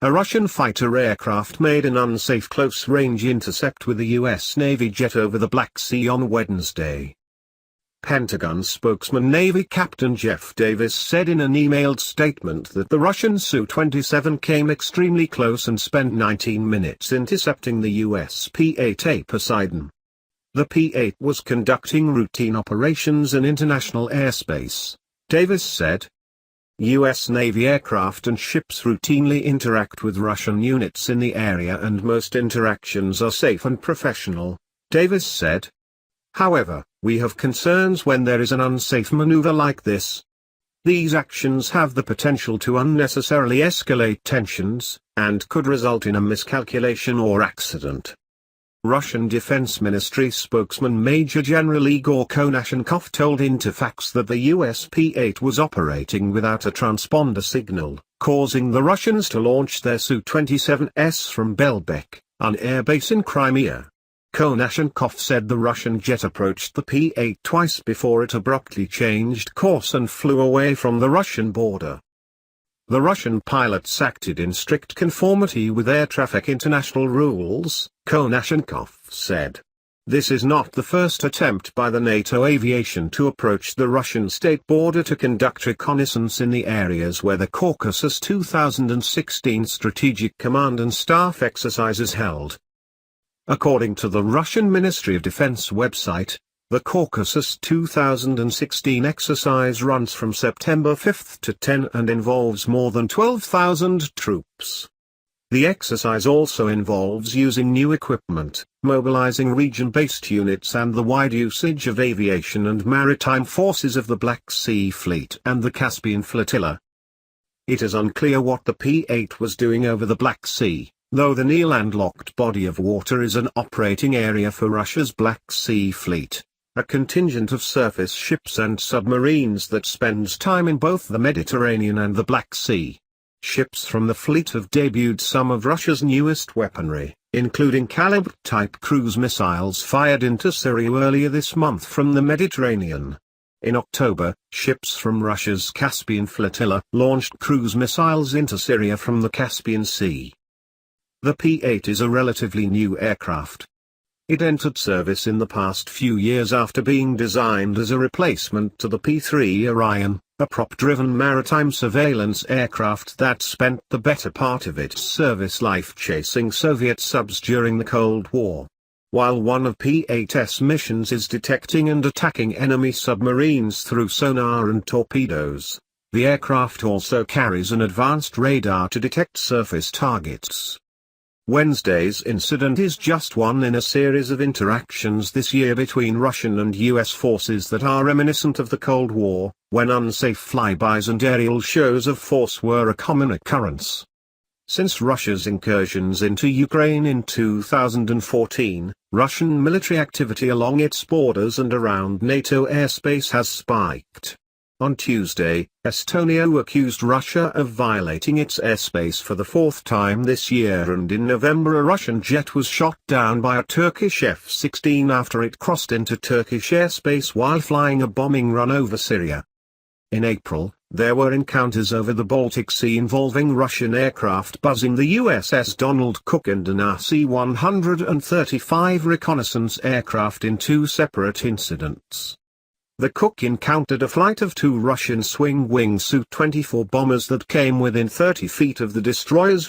A Russian fighter aircraft made an unsafe close-range intercept with a U.S. Navy jet over the Black Sea on Wednesday. Pentagon spokesman Navy Captain Jeff Davis said in an emailed statement that the Russian Su-27 came extremely close and spent 19 minutes intercepting the U.S. P-8A Poseidon. The P-8 was conducting routine operations in international airspace, Davis said. U.S. Navy aircraft and ships routinely interact with Russian units in the area and most interactions are safe and professional, Davis said. However, we have concerns when there is an unsafe maneuver like this. These actions have the potential to unnecessarily escalate tensions, and could result in a miscalculation or accident. Russian Defense Ministry spokesman Major General Igor Konashenkov told Interfax that the US P-8 was operating without a transponder signal, causing the Russians to launch their Su-27s from Belbek, an airbase in Crimea. Konashenkov said the Russian jet approached the P-8 twice before it abruptly changed course and flew away from the Russian border. The Russian pilots acted in strict conformity with air traffic international rules, Konashenkov said. This is not the first attempt by the NATO aviation to approach the Russian state border to conduct reconnaissance in the areas where the Caucasus 2016 Strategic Command and Staff exercise is held. According to the Russian Ministry of Defense website, the Caucasus 2016 exercise runs from September 5 to 10 and involves more than 12,000 troops. The exercise also involves using new equipment, mobilizing region-based units and the wide usage of aviation and maritime forces of the Black Sea Fleet and the Caspian Flotilla. It is unclear what the P-8 was doing over the Black Sea, though the near-landlocked body of water is an operating area for Russia's Black Sea Fleet, a contingent of surface ships and submarines that spends time in both the Mediterranean and the Black Sea. Ships from the fleet have debuted some of Russia's newest weaponry, including Kalib-type cruise missiles fired into Syria earlier this month from the Mediterranean. In October, ships from Russia's Caspian Flotilla launched cruise missiles into Syria from the Caspian Sea. The P-8 is a relatively new aircraft. It entered service in the past few years after being designed as a replacement to the P-3 Orion, a prop-driven maritime surveillance aircraft that spent the better part of its service life chasing Soviet subs during the Cold War. While one of P-8's missions is detecting and attacking enemy submarines through sonar and torpedoes, the aircraft also carries an advanced radar to detect surface targets. Wednesday's incident is just one in a series of interactions this year between Russian and US forces that are reminiscent of the Cold War, when unsafe flybys and aerial shows of force were a common occurrence. Since Russia's incursions into Ukraine in 2014, Russian military activity along its borders and around NATO airspace has spiked. On Tuesday, Estonia accused Russia of violating its airspace for the fourth time this year, and in November a Russian jet was shot down by a Turkish F-16 after it crossed into Turkish airspace while flying a bombing run over Syria. In April, there were encounters over the Baltic Sea involving Russian aircraft buzzing the USS Donald Cook and an RC-135 reconnaissance aircraft in two separate incidents. The Cook encountered a flight of two Russian swing-wing Su-24 bombers that came within 30 feet of the destroyer's